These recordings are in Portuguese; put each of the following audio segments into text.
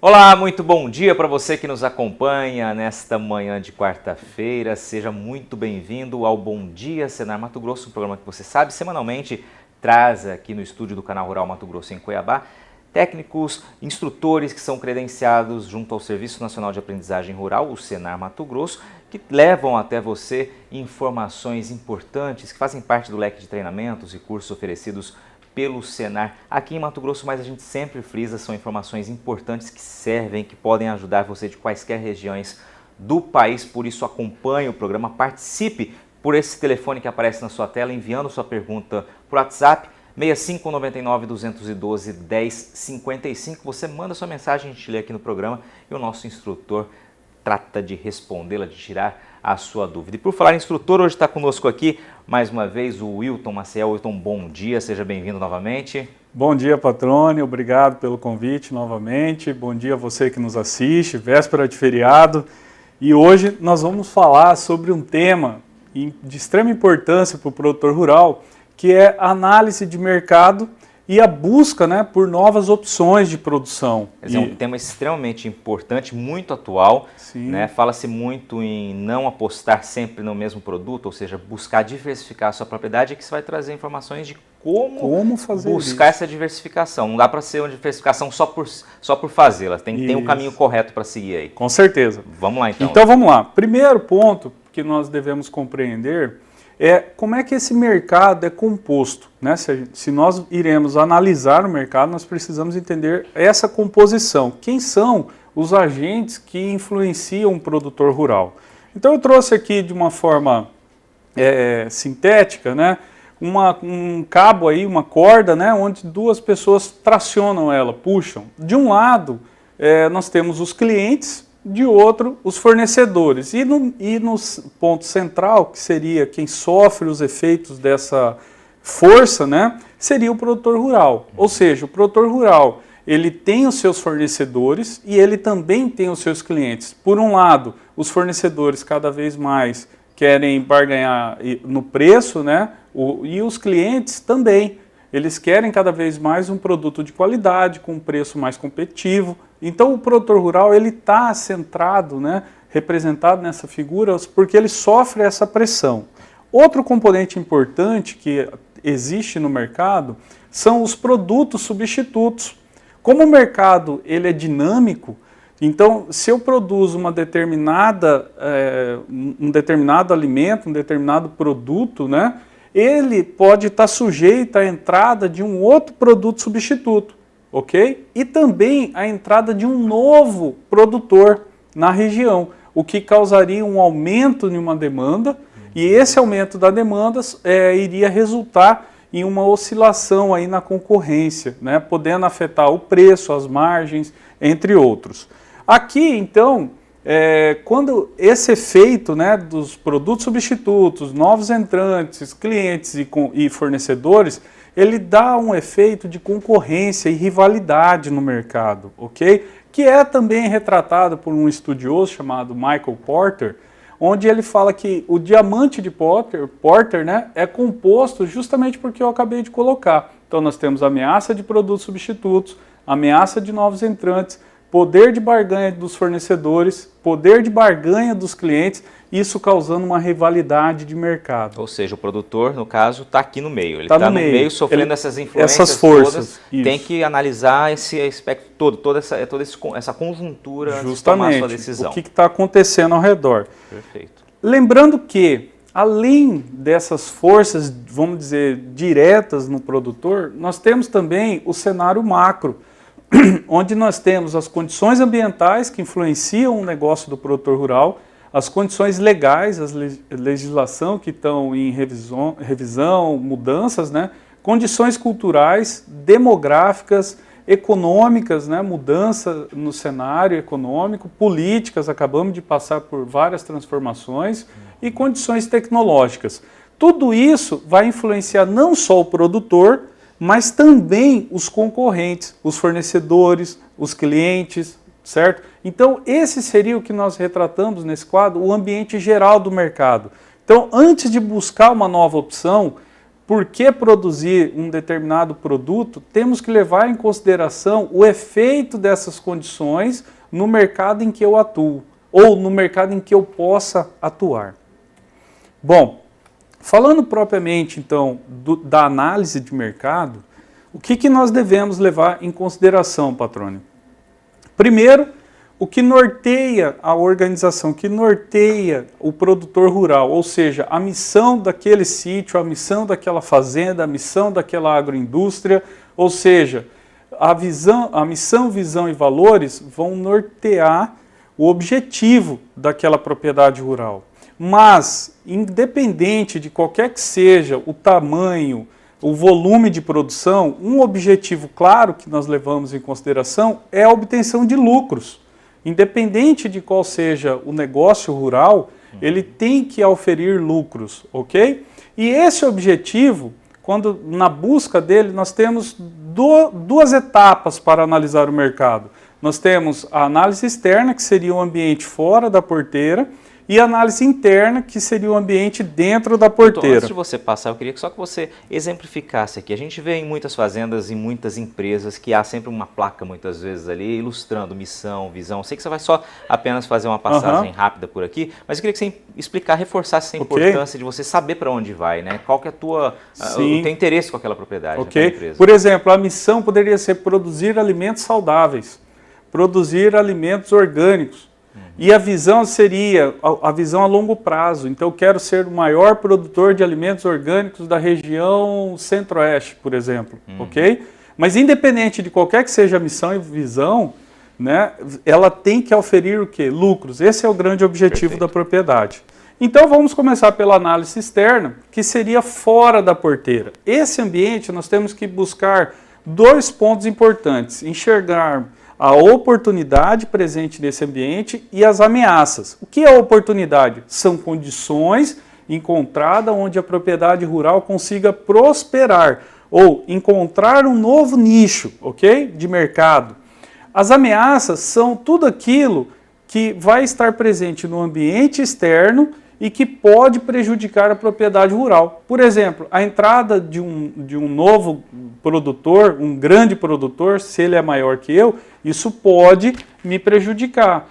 Olá, muito bom dia para você que nos acompanha nesta manhã de quarta-feira. Seja muito bem-vindo ao Bom Dia Senar Mato Grosso, um programa que você sabe, semanalmente traz aqui no estúdio do Canal Rural Mato Grosso em Cuiabá técnicos, instrutores que são credenciados junto ao Serviço Nacional de Aprendizagem Rural, o Senar Mato Grosso, que levam até você informações importantes que fazem parte do leque de treinamentos e cursos oferecidos pelo Senar aqui em Mato Grosso, mas a gente sempre frisa, são informações importantes que servem, que podem ajudar você de quaisquer regiões do país, por isso acompanhe o programa, participe por esse telefone que aparece na sua tela, enviando sua pergunta por WhatsApp, 6599-212-1055, você manda sua mensagem, a gente lê aqui no programa e o nosso instrutor trata de respondê-la, de tirar a sua dúvida. E por falar em instrutor, hoje está conosco aqui, mais uma vez, o Wilton Maciel. Wilton, bom dia, seja bem-vindo novamente. Bom dia, Patrone, obrigado pelo convite novamente. Bom dia a você que nos assiste, véspera de feriado. E hoje nós vamos falar sobre um tema de extrema importância para o produtor rural, que é a análise de mercado e a busca, né, por novas opções de produção. É um tema extremamente importante, muito atual, né? Fala-se muito em não apostar sempre no mesmo produto, ou seja, buscar diversificar a sua propriedade, que você vai trazer informações de como fazer buscar essa diversificação. Não dá para ser uma diversificação só por fazê-la, tem que ter um caminho correto para seguir aí. Com certeza. Vamos lá então. Então vamos lá. Primeiro ponto que nós devemos compreender é como é que esse mercado é composto, né? Se nós iremos analisar o mercado, nós precisamos entender essa composição. Quem são os agentes que influenciam o produtor rural? Então eu trouxe aqui de uma forma sintética, né? Um cabo aí, uma corda, né? Onde duas pessoas tracionam ela, puxam. De um lado, nós temos os clientes, de outro, os fornecedores. E no ponto central, que seria quem sofre os efeitos dessa força, né, seria o produtor rural. Ou seja, o produtor rural, ele tem os seus fornecedores e ele também tem os seus clientes. Por um lado, os fornecedores cada vez mais querem barganhar no preço, né, e os clientes também. Eles querem cada vez mais um produto de qualidade, com um preço mais competitivo. Então o produtor rural ele está centrado, né, representado nessa figura, porque ele sofre essa pressão. Outro componente importante que existe no mercado são os produtos substitutos. Como o mercado ele é dinâmico, então se eu produzo um determinado alimento, um determinado produto, né, ele pode estar sujeito à entrada de um outro produto substituto, ok? E também a entrada de um novo produtor na região, o que causaria um aumento em uma demanda, e esse aumento da demanda iria resultar em uma oscilação aí na concorrência, né? Podendo afetar o preço, as margens, entre outros. Aqui, então, quando esse efeito, né, dos produtos substitutos, novos entrantes, clientes e fornecedores, ele dá um efeito de concorrência e rivalidade no mercado, ok? Que é também retratado por um estudioso chamado Michael Porter, onde ele fala que o diamante de Porter, né, é composto justamente porque eu acabei de colocar. Então nós temos ameaça de produtos substitutos, ameaça de novos entrantes, poder de barganha dos fornecedores, poder de barganha dos clientes, isso causando uma rivalidade de mercado. Ou seja, o produtor, no caso, está aqui no meio. Ele está no meio sofrendo essas influências, essas forças, todas. Tem que analisar esse aspecto todo, toda essa conjuntura antes de tomar a sua decisão. O que está acontecendo ao redor. Perfeito. Lembrando que, além dessas forças, vamos dizer, diretas no produtor, nós temos também o cenário macro, onde nós temos as condições ambientais que influenciam o negócio do produtor rural, as condições legais, a legislação que estão em revisão, mudanças, né? Condições culturais, demográficas, econômicas, né? Mudança no cenário econômico, políticas, acabamos de passar por várias transformações, e condições tecnológicas. Tudo isso vai influenciar não só o produtor, mas também os concorrentes, os fornecedores, os clientes, certo? Então, esse seria o que nós retratamos nesse quadro, o ambiente geral do mercado. Então, antes de buscar uma nova opção, por que produzir um determinado produto, temos que levar em consideração o efeito dessas condições no mercado em que eu atuo, ou no mercado em que eu possa atuar. Bom, falando propriamente, então, da análise de mercado, o que nós devemos levar em consideração, Patrônio? Primeiro, o que norteia a organização, o que norteia o produtor rural, ou seja, a missão daquele sítio, a missão daquela fazenda, a missão daquela agroindústria, ou seja, a missão, visão e valores vão nortear o objetivo daquela propriedade rural. Mas, independente de qualquer que seja o tamanho, o volume de produção, um objetivo claro que nós levamos em consideração é a obtenção de lucros. Independente de qual seja o negócio rural, ele tem que oferir lucros, ok? E esse objetivo, quando na busca dele, nós temos duas etapas para analisar o mercado. Nós temos a análise externa, que seria o ambiente fora da porteira, e a análise interna, que seria o ambiente dentro da porteira. Então, antes de você passar, eu queria só que você exemplificasse aqui. A gente vê em muitas fazendas e muitas empresas que há sempre uma placa, muitas vezes ali, ilustrando missão, visão. Eu sei que você vai só apenas fazer uma passagem rápida por aqui, mas eu queria que você explicasse, reforçasse essa importância de você saber para onde vai, né? Qual que é o teu interesse com aquela propriedade, aquela empresa. Por exemplo, a missão poderia ser produzir alimentos saudáveis, produzir alimentos orgânicos. E a visão seria a visão a longo prazo. Então, eu quero ser o maior produtor de alimentos orgânicos da região centro-oeste, por exemplo, ok? Mas independente de qualquer que seja a missão e visão, né, ela tem que oferir o quê? Lucros. Esse é o grande objetivo da propriedade. Então, vamos começar pela análise externa, que seria fora da porteira. Esse ambiente, nós temos que buscar dois pontos importantes. Enxergar a oportunidade presente nesse ambiente e as ameaças. O que é a oportunidade? São condições encontradas onde a propriedade rural consiga prosperar ou encontrar um novo nicho, ok? De mercado. As ameaças são tudo aquilo que vai estar presente no ambiente externo e que pode prejudicar a propriedade rural. Por exemplo, a entrada de um novo produtor, um grande produtor, se ele é maior que eu, isso pode me prejudicar.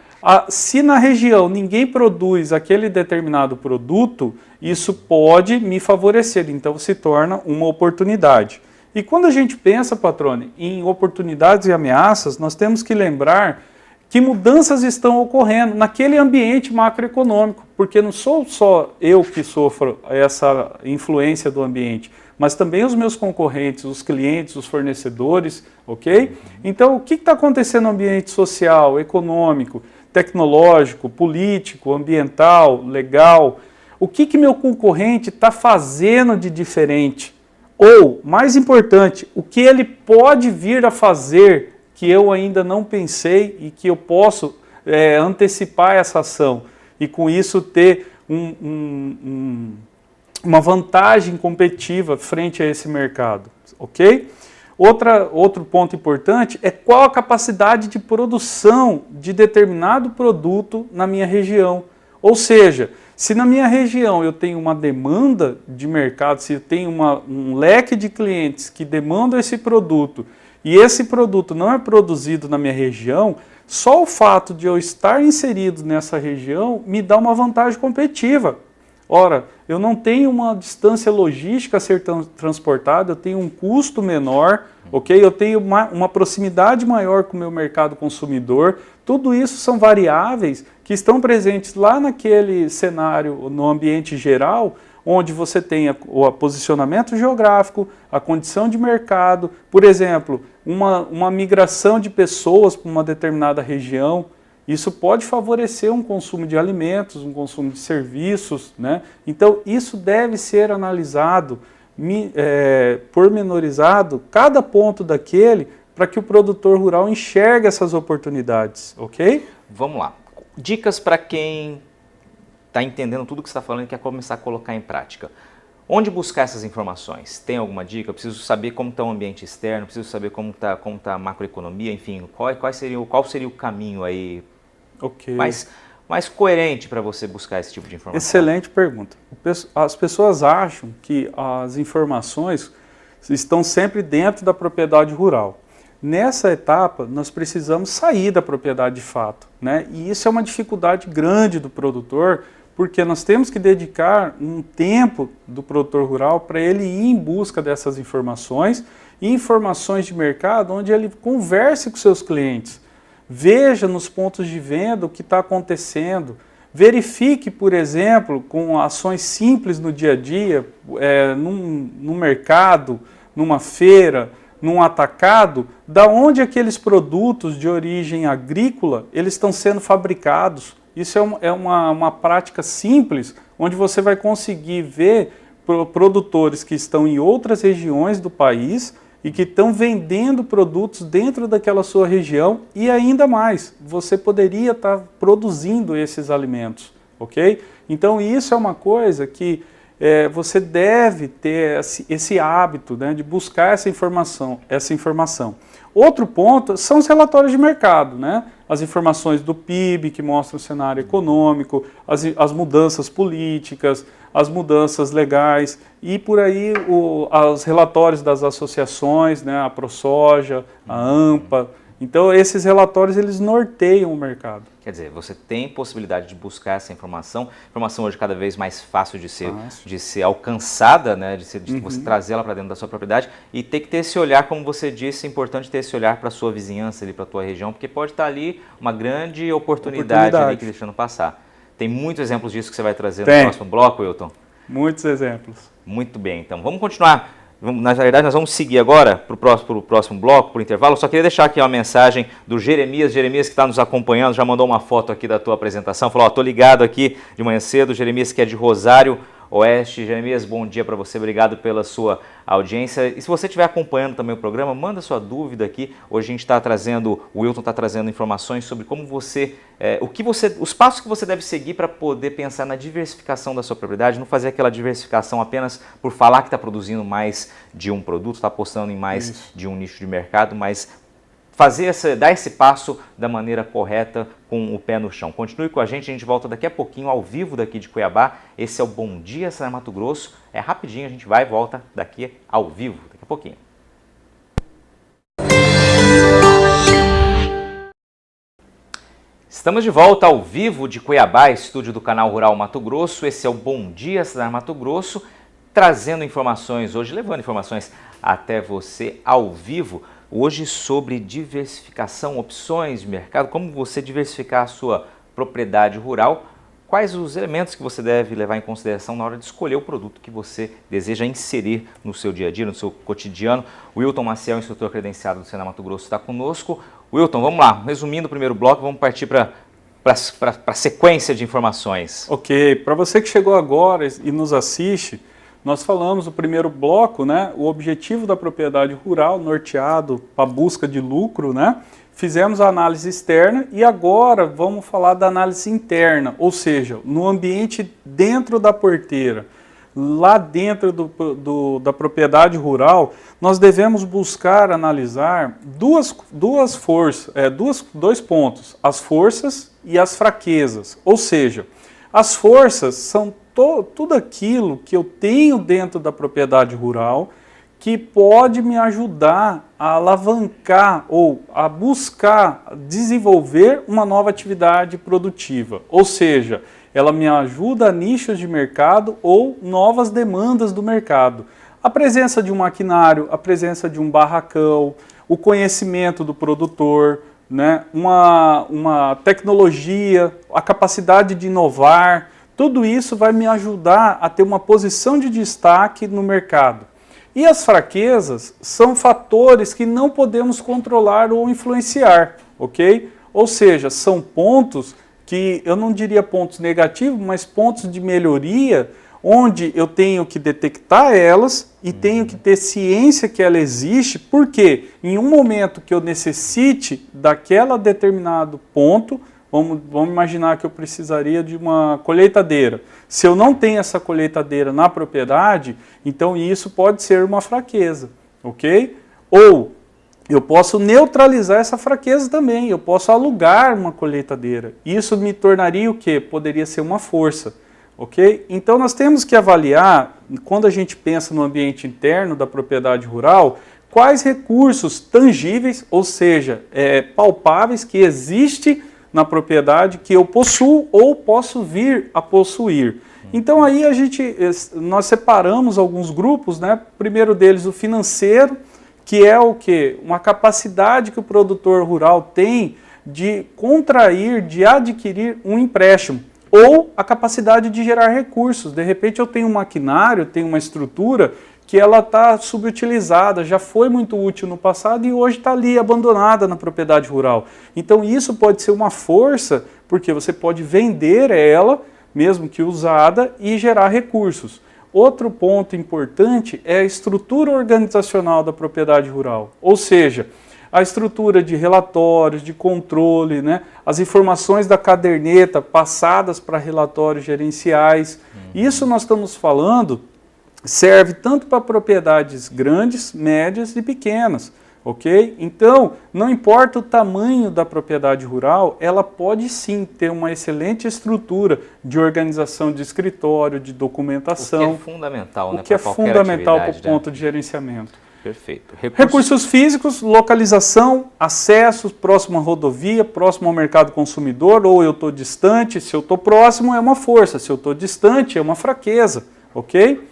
Se na região ninguém produz aquele determinado produto, isso pode me favorecer, então se torna uma oportunidade. E quando a gente pensa, Patrone, em oportunidades e ameaças, nós temos que lembrar que mudanças estão ocorrendo naquele ambiente macroeconômico, porque não sou só eu que sofro essa influência do ambiente, mas também os meus concorrentes, os clientes, os fornecedores, ok? Então, o que está acontecendo no ambiente social, econômico, tecnológico, político, ambiental, legal? O que meu concorrente está fazendo de diferente? Ou, mais importante, o que ele pode vir a fazer que eu ainda não pensei e que eu posso antecipar essa ação e com isso ter uma vantagem competitiva frente a esse mercado, ok? Outro ponto importante é qual a capacidade de produção de determinado produto na minha região. Ou seja, se na minha região eu tenho uma demanda de mercado, se eu tenho um leque de clientes que demandam esse produto e esse produto não é produzido na minha região, só o fato de eu estar inserido nessa região me dá uma vantagem competitiva. Ora, eu não tenho uma distância logística a ser transportada, eu tenho um custo menor, ok? Eu tenho uma proximidade maior com o meu mercado consumidor. Tudo isso são variáveis que estão presentes lá naquele cenário, no ambiente geral, onde você tem o posicionamento geográfico, a condição de mercado, por exemplo, uma migração de pessoas para uma determinada região. Isso pode favorecer um consumo de alimentos, um consumo de serviços, né? Então, isso deve ser analisado, pormenorizado, cada ponto daquele, para que o produtor rural enxergue essas oportunidades, ok? Vamos lá. Dicas para quem está entendendo tudo que você está falando e quer começar a colocar em prática. Onde buscar essas informações? Tem alguma dica? Eu preciso saber como está o ambiente externo, preciso saber como está a macroeconomia, enfim, qual seria o caminho aí? Okay. Mas mais coerente para você buscar esse tipo de informação? Excelente pergunta. As pessoas acham que as informações estão sempre dentro da propriedade rural. Nessa etapa, nós precisamos sair da propriedade de fato, né? E isso é uma dificuldade grande do produtor, porque nós temos que dedicar um tempo do produtor rural para ele ir em busca dessas informações, e informações de mercado onde ele converse com seus clientes, veja nos pontos de venda o que está acontecendo, verifique, por exemplo, com ações simples no dia a dia, num mercado, numa feira, num atacado, da onde aqueles produtos de origem agrícola eles estão sendo fabricados. Isso é uma prática simples, onde você vai conseguir ver produtores que estão em outras regiões do país e que estão vendendo produtos dentro daquela sua região, e ainda mais, você poderia estar produzindo esses alimentos, ok? Então isso é uma coisa que você deve ter esse hábito, né, de buscar essa informação. Outro ponto são os relatórios de mercado, né? As informações do PIB que mostram o cenário econômico, as mudanças políticas, as mudanças legais e por aí os relatórios das associações, né? A ProSoja, a AMPA. Então esses relatórios eles norteiam o mercado. Quer dizer, você tem possibilidade de buscar essa informação. Informação hoje cada vez mais fácil de ser alcançada, né? de você trazer ela para dentro da sua propriedade, e ter que ter esse olhar, como você disse, é importante ter esse olhar para a sua vizinhança, para a tua região, porque pode estar ali uma grande oportunidade ali que deixando passar. Tem muitos exemplos disso que você vai trazer no próximo bloco, Wilton? Muitos exemplos. Muito bem, então vamos continuar. Na verdade, nós vamos seguir agora para o próximo bloco, para o intervalo. Só queria deixar aqui uma mensagem do Jeremias. Jeremias, que está nos acompanhando, já mandou uma foto aqui da tua apresentação. Falou, estou ligado aqui de manhã cedo. Jeremias, que é de Rosário Oeste. Jeremias, bom dia para você. Obrigado pela sua audiência. E se você estiver acompanhando também o programa, manda sua dúvida aqui. Hoje a gente está trazendo, o Wilton está trazendo informações sobre como você, os passos que você deve seguir para poder pensar na diversificação da sua propriedade, não fazer aquela diversificação apenas por falar que está produzindo mais de um produto, está apostando em mais de um nicho de mercado, mas dar esse passo da maneira correta, com o pé no chão. Continue com a gente volta daqui a pouquinho, ao vivo daqui de Cuiabá. Esse é o Bom Dia Senar Mato Grosso. É rapidinho, a gente vai e volta daqui ao vivo, daqui a pouquinho. Estamos de volta ao vivo de Cuiabá, estúdio do Canal Rural Mato Grosso. Esse é o Bom Dia Senar Mato Grosso, trazendo informações hoje, levando informações até você ao vivo. Hoje sobre diversificação, opções de mercado, como você diversificar a sua propriedade rural, quais os elementos que você deve levar em consideração na hora de escolher o produto que você deseja inserir no seu dia a dia, no seu cotidiano. O Wilton Maciel, instrutor credenciado do Senar Mato Grosso, está conosco. Wilton, vamos lá, resumindo o primeiro bloco, vamos partir para a sequência de informações. Ok, para você que chegou agora e nos assiste, nós falamos no primeiro bloco, né, o objetivo da propriedade rural, norteado para a busca de lucro, né? Fizemos a análise externa e agora vamos falar da análise interna, ou seja, no ambiente dentro da porteira, lá dentro da propriedade rural, nós devemos buscar analisar dois pontos, as forças e as fraquezas, ou seja, as forças são tudo aquilo que eu tenho dentro da propriedade rural que pode me ajudar a alavancar ou a buscar desenvolver uma nova atividade produtiva. Ou seja, ela me ajuda a nichos de mercado ou novas demandas do mercado. A presença de um maquinário, a presença de um barracão, o conhecimento do produtor, né, uma tecnologia, a capacidade de inovar. Tudo isso vai me ajudar a ter uma posição de destaque no mercado. E as fraquezas são fatores que não podemos controlar ou influenciar, ok? Ou seja, são pontos que eu não diria pontos negativos, mas pontos de melhoria, onde eu tenho que detectar elas e tenho que ter ciência que ela existe, porque em um momento que eu necessite daquela determinado ponto, vamos imaginar que eu precisaria de uma colheitadeira. Se eu não tenho essa colheitadeira na propriedade, então isso pode ser uma fraqueza, ok? Ou eu posso neutralizar essa fraqueza também, eu posso alugar uma colheitadeira. Isso me tornaria o quê? Poderia ser uma força, ok? Então nós temos que avaliar, quando a gente pensa no ambiente interno da propriedade rural, quais recursos tangíveis, ou seja, palpáveis, que existem na propriedade que eu possuo ou posso vir a possuir. Então aí nós separamos alguns grupos, né? O primeiro deles, o financeiro, que é o quê? Uma capacidade que o produtor rural tem de contrair, de adquirir um empréstimo, ou a capacidade de gerar recursos. De repente eu tenho um maquinário, tenho uma estrutura que ela está subutilizada, já foi muito útil no passado e hoje está ali abandonada na propriedade rural. Então isso pode ser uma força, porque você pode vender ela, mesmo que usada, e gerar recursos. Outro ponto importante é a estrutura organizacional da propriedade rural, ou seja, a estrutura de relatórios, de controle, né? As informações da caderneta passadas para relatórios gerenciais. Isso nós estamos falando, serve tanto para propriedades grandes, médias e pequenas. Ok? Então, não importa o tamanho da propriedade rural, ela pode sim ter uma excelente estrutura de organização de escritório, de documentação. O que é fundamental, né? O que é fundamental para o ponto de gerenciamento. Perfeito. Recursos físicos, localização, acesso, próximo à rodovia, próximo ao mercado consumidor, ou eu estou distante, se eu estou próximo é uma força, se eu estou distante é uma fraqueza. Ok?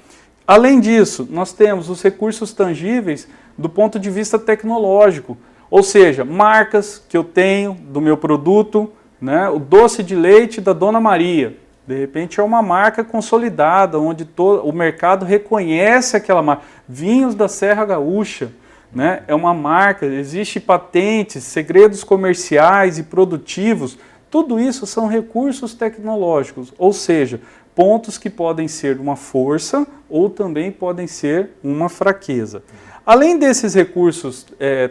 Além disso, nós temos os recursos tangíveis do ponto de vista tecnológico, ou seja, marcas que eu tenho do meu produto, né? O doce de leite da Dona Maria, de repente é uma marca consolidada, onde o mercado reconhece aquela marca. Vinhos da Serra Gaúcha, né? É uma marca, existe patentes, segredos comerciais e produtivos, tudo isso são recursos tecnológicos, ou seja, pontos que podem ser uma força ou também podem ser uma fraqueza. Além desses recursos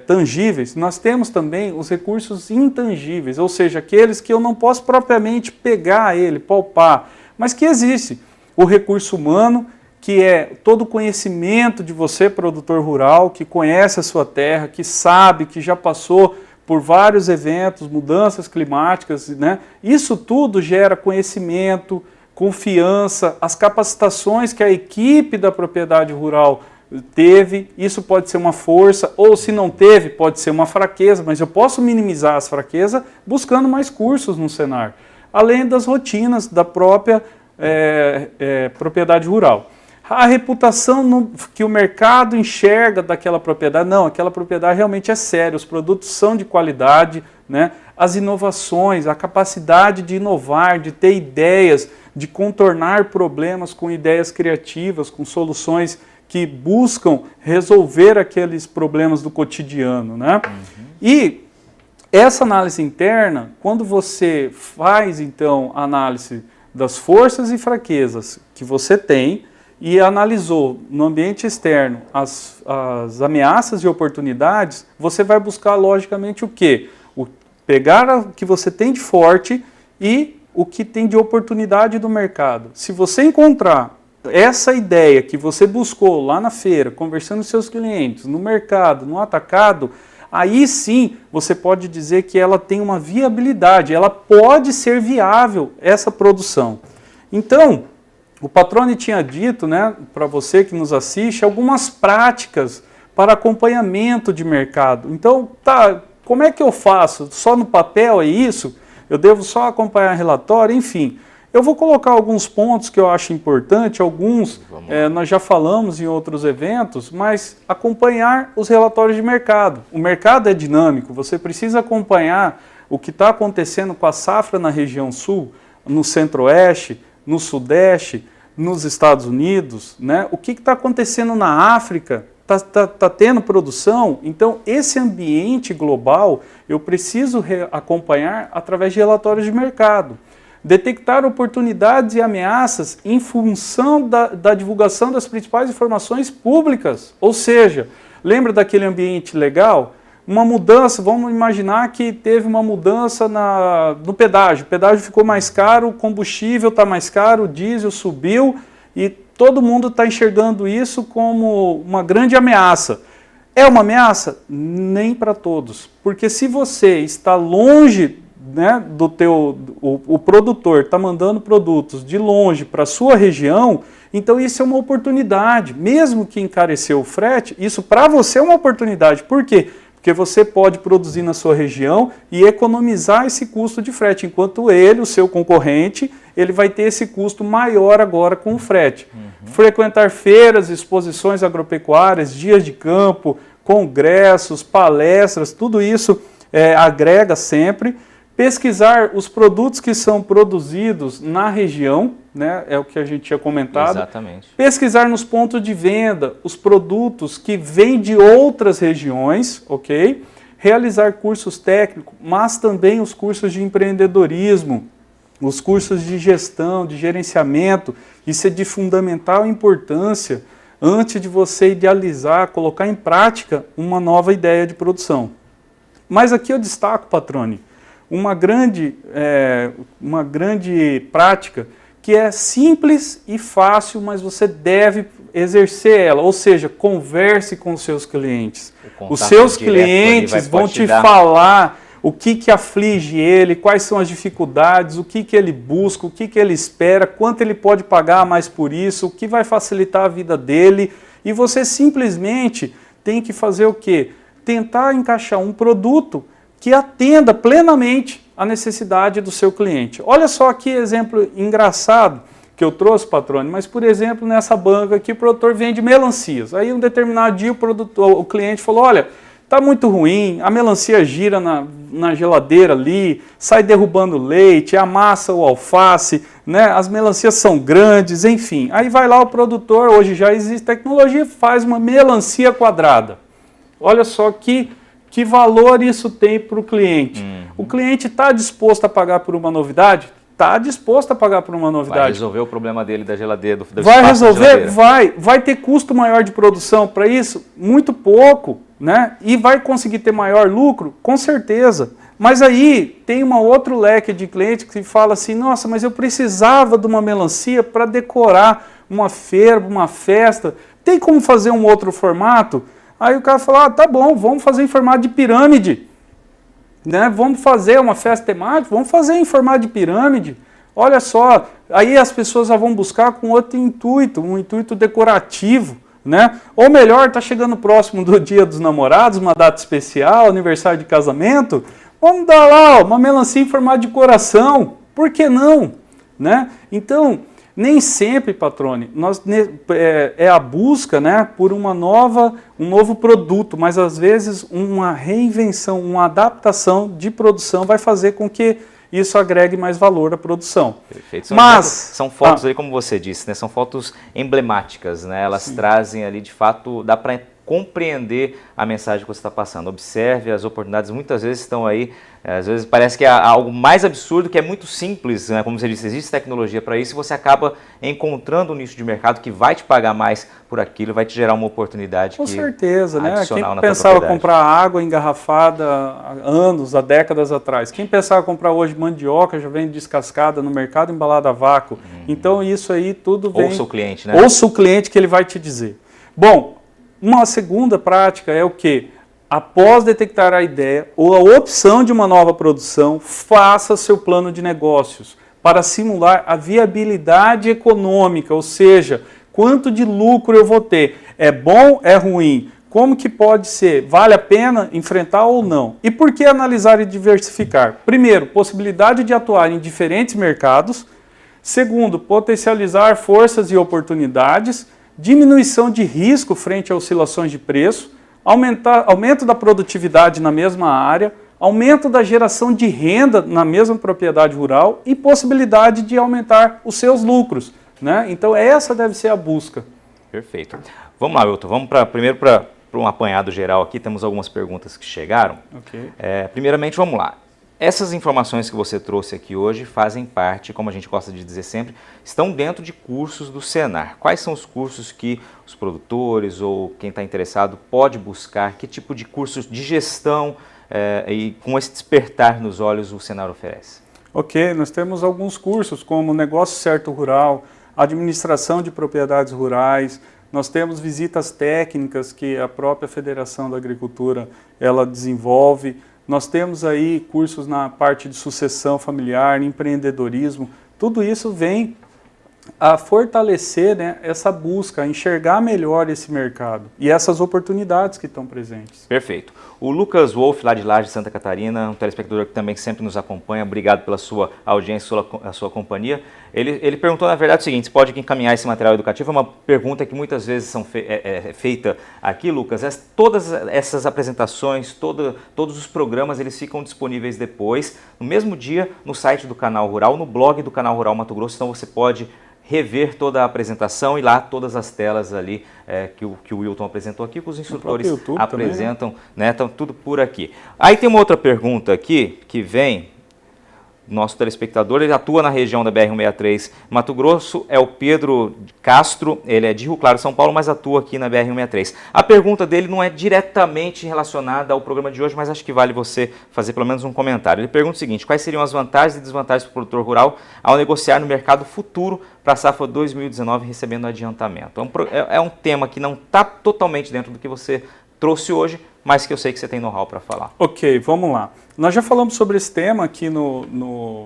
tangíveis, nós temos também os recursos intangíveis, ou seja, aqueles que eu não posso propriamente pegar ele, palpar, mas que existe. O recurso humano, que é todo o conhecimento de você, produtor rural, que conhece a sua terra, que sabe, que já passou por vários eventos, mudanças climáticas, né? Isso tudo gera conhecimento, confiança, as capacitações que a equipe da propriedade rural teve, isso pode ser uma força, ou se não teve, pode ser uma fraqueza, mas eu posso minimizar as fraquezas buscando mais cursos no Senar, além das rotinas da própria propriedade rural. A reputação que o mercado enxerga daquela propriedade, não, aquela propriedade realmente é séria, os produtos são de qualidade, né? As inovações, a capacidade de inovar, de ter ideias, de contornar problemas com ideias criativas, com soluções que buscam resolver aqueles problemas do cotidiano, né? E essa análise interna, quando você faz, então, a análise das forças e fraquezas que você tem e analisou no ambiente externo as ameaças e oportunidades, você vai buscar, logicamente, o quê? Pegar o que você tem de forte e o que tem de oportunidade do mercado. Se você encontrar essa ideia que você buscou lá na feira, conversando com seus clientes, no mercado, no atacado, aí sim você pode dizer que ela tem uma viabilidade, ela pode ser viável, essa produção. Então, o Patrone tinha dito, né, para você que nos assiste, algumas práticas para acompanhamento de mercado. Então, tá, como é que eu faço? Só no papel é isso? Eu devo só acompanhar relatório? Enfim, eu vou colocar alguns pontos que eu acho importante, alguns nós já falamos em outros eventos, mas acompanhar os relatórios de mercado. O mercado é dinâmico, você precisa acompanhar o que está acontecendo com a safra na região sul, no centro-oeste, no sudeste, nos Estados Unidos, né? O que está acontecendo na África? Está tendo produção? Então, esse ambiente global eu preciso acompanhar através de relatórios de mercado. Detectar oportunidades e ameaças em função da divulgação das principais informações públicas. Ou seja, lembra daquele ambiente legal? Uma mudança, vamos imaginar que teve uma mudança no pedágio. O pedágio ficou mais caro, o combustível está mais caro, o diesel subiu e todo mundo está enxergando isso como uma grande ameaça. É uma ameaça? Nem para todos. Porque se você está longe, né, o produtor está mandando produtos de longe para a sua região, então isso é uma oportunidade. Mesmo que encareceu o frete, isso para você é uma oportunidade. Por quê? Porque você pode produzir na sua região e economizar esse custo de frete, enquanto ele, o seu concorrente, ele vai ter esse custo maior agora com o frete. Frequentar feiras, exposições agropecuárias, dias de campo, congressos, palestras, tudo isso agrega sempre. Pesquisar os produtos que são produzidos na região, né, é o que a gente tinha comentado. Exatamente. Pesquisar nos pontos de venda os produtos que vêm de outras regiões, ok? Realizar cursos técnicos, mas também os cursos de empreendedorismo, os cursos de gestão, de gerenciamento. Isso é de fundamental importância antes de você idealizar, colocar em prática uma nova ideia de produção. Mas aqui eu destaco, Patrone, uma grande prática que é simples e fácil, mas você deve exercer ela, ou seja, converse com os seus clientes. Os seus clientes vão te falar o que aflige ele, quais são as dificuldades, o que ele busca, o que ele espera, quanto ele pode pagar mais por isso, o que vai facilitar a vida dele, e você simplesmente tem que fazer o quê? Tentar encaixar um produto que atenda plenamente a necessidade do seu cliente. Olha só que exemplo engraçado que eu trouxe, Patrone, mas, por exemplo, nessa banca aqui, o produtor vende melancias. Aí, um determinado dia, o cliente falou, olha, está muito ruim, a melancia gira na geladeira ali, sai derrubando leite, amassa o alface, né? As melancias são grandes, enfim. Aí vai lá o produtor, hoje já existe tecnologia, faz uma melancia quadrada. Olha só que valor isso tem para o cliente. O cliente está disposto a pagar por uma novidade? Está disposto a pagar por uma novidade. Vai resolver o problema dele da geladeira, do vai resolver? Vai ter custo maior de produção para isso? Muito pouco, né? E vai conseguir ter maior lucro? Com certeza. Mas aí tem um outro leque de clientes que fala assim, nossa, mas eu precisava de uma melancia para decorar uma feira, uma festa. Tem como fazer um outro formato? Aí o cara fala, tá bom, vamos fazer em formato de pirâmide. Né? Vamos fazer uma festa temática, vamos fazer em formato de pirâmide. Olha só, aí as pessoas já vão buscar com outro intuito, um intuito decorativo. Né? Ou melhor, está chegando próximo do Dia dos Namorados, uma data especial, aniversário de casamento, vamos dar lá uma melancia em formato de coração, por que não? Né? Então, nem sempre, Patrone, é a busca, né, por um novo produto, mas às vezes uma reinvenção, uma adaptação de produção vai fazer com que isso agregue mais valor à produção. Perfeito. São fotos ali, como você disse, né, são fotos emblemáticas, né, elas trazem ali, de fato, dá para compreender a mensagem que você está passando. Observe, as oportunidades muitas vezes estão aí, às vezes parece que é algo mais absurdo, que é muito simples, né? Como você disse, existe tecnologia para isso, e você acaba encontrando um nicho de mercado que vai te pagar mais por aquilo, vai te gerar uma oportunidade com certeza, né? Quem na pensava comprar água engarrafada há anos, há décadas atrás, quem pensava comprar hoje mandioca já vem descascada no mercado, embalada a vácuo. Então isso aí tudo vem... Ouça o cliente, né? Ouça o cliente que ele vai te dizer. Bom, uma segunda prática é o quê? Após detectar a ideia ou a opção de uma nova produção, faça seu plano de negócios para simular a viabilidade econômica, ou seja, quanto de lucro eu vou ter. É bom, é ruim? Como que pode ser? Vale a pena enfrentar ou não? E por que analisar e diversificar? Primeiro, possibilidade de atuar em diferentes mercados. Segundo, potencializar forças e oportunidades. Diminuição de risco frente a oscilações de preço, aumento da produtividade na mesma área, aumento da geração de renda na mesma propriedade rural e possibilidade de aumentar os seus lucros. Né? Então essa deve ser a busca. Perfeito. Vamos lá, Wilton, vamos primeiro para um apanhado geral aqui, temos algumas perguntas que chegaram. Okay. Primeiramente, vamos lá. Essas informações que você trouxe aqui hoje fazem parte, como a gente gosta de dizer sempre, estão dentro de cursos do Senar. Quais são os cursos que os produtores ou quem está interessado pode buscar? Que tipo de cursos de gestão e com esse despertar nos olhos o Senar oferece? Ok, nós temos alguns cursos como Negócio Certo Rural, Administração de Propriedades Rurais, nós temos visitas técnicas que a própria Federação da Agricultura ela desenvolve, nós temos aí cursos na parte de sucessão familiar, empreendedorismo, tudo isso vem a fortalecer, né, essa busca, a enxergar melhor esse mercado e essas oportunidades que estão presentes. Perfeito. O Lucas Wolff, lá de Lages, Santa Catarina, um telespectador que também sempre nos acompanha, obrigado pela sua audiência, a sua companhia. Ele perguntou, na verdade, o seguinte: você pode encaminhar esse material educativo? É uma pergunta que muitas vezes é feita aqui, Lucas. Todas essas apresentações, todos os programas, eles ficam disponíveis depois, no mesmo dia, no site do Canal Rural, no blog do Canal Rural Mato Grosso, então você pode rever toda a apresentação e lá todas as telas ali que o Wilton apresentou aqui, que os instrutores apresentam, também, né? Então tudo por aqui. Aí tem uma outra pergunta aqui que vem. Nosso telespectador, ele atua na região da BR-163 Mato Grosso, é o Pedro Castro, ele é de Rio Claro, São Paulo, mas atua aqui na BR-163. A pergunta dele não é diretamente relacionada ao programa de hoje, mas acho que vale você fazer pelo menos um comentário. Ele pergunta o seguinte: quais seriam as vantagens e desvantagens para o produtor rural ao negociar no mercado futuro para a safra 2019 recebendo adiantamento? É um tema que não está totalmente dentro do que você trouxe hoje, mas que eu sei que você tem know-how para falar. Ok, vamos lá. Nós já falamos sobre esse tema aqui no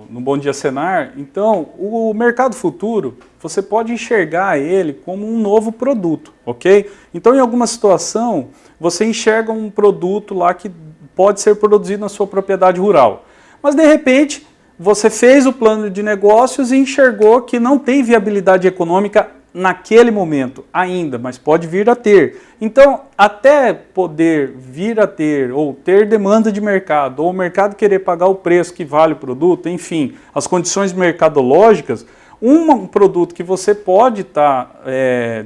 Bom Dia Senar. Então, o mercado futuro, você pode enxergar ele como um novo produto, ok? Então, em alguma situação, você enxerga um produto lá que pode ser produzido na sua propriedade rural. Mas, de repente, você fez o plano de negócios e enxergou que não tem viabilidade econômica naquele momento ainda, mas pode vir a ter. Então, até poder vir a ter, ou ter demanda de mercado, ou o mercado querer pagar o preço que vale o produto, enfim, as condições mercadológicas, um produto que você pode estar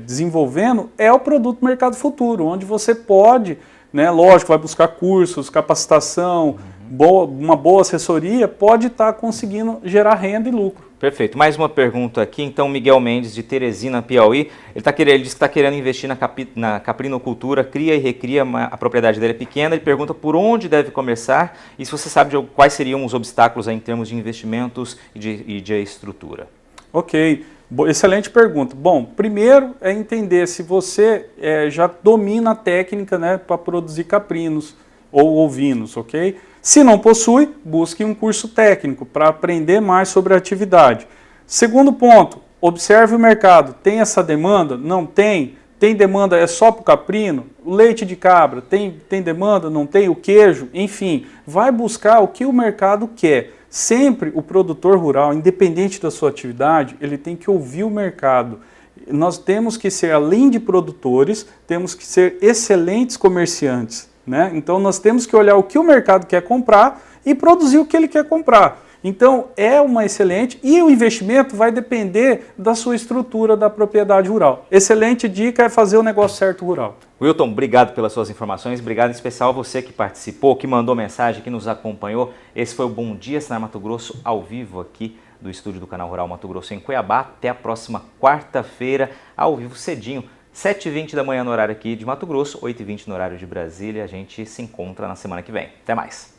desenvolvendo é o produto Mercado Futuro, onde você pode, né, lógico, vai buscar cursos, capacitação, uma boa assessoria, pode estar conseguindo gerar renda e lucro. Perfeito. Mais uma pergunta aqui, então, Miguel Mendes, de Teresina, Piauí. Ele diz que está querendo investir na caprinocultura, cria e recria, a propriedade dele é pequena. Ele pergunta por onde deve começar e se você sabe quais seriam os obstáculos aí em termos de investimentos e de estrutura. Ok, excelente pergunta. Bom, primeiro é entender se você já domina a técnica, né, para produzir caprinos ou ovinos, ok? Se não possui, busque um curso técnico para aprender mais sobre a atividade. Segundo ponto, observe o mercado. Tem essa demanda? Não tem? Tem demanda é só para o caprino? O leite de cabra tem demanda? Não tem? O queijo? Enfim, vai buscar o que o mercado quer. Sempre o produtor rural, independente da sua atividade, ele tem que ouvir o mercado. Nós temos que ser, além de produtores, temos que ser excelentes comerciantes. Né? Então nós temos que olhar o que o mercado quer comprar e produzir o que ele quer comprar. Então é uma excelente, e o investimento vai depender da sua estrutura da propriedade rural. Excelente dica é fazer o negócio certo rural. Wilton, obrigado pelas suas informações, obrigado em especial a você que participou, que mandou mensagem, que nos acompanhou. Esse foi o Bom Dia Senar Mato Grosso, ao vivo aqui do estúdio do Canal Rural Mato Grosso em Cuiabá. Até a próxima quarta-feira, ao vivo cedinho. 7h20 da manhã no horário aqui de Mato Grosso, 8h20 no horário de Brasília. A gente se encontra na semana que vem. Até mais!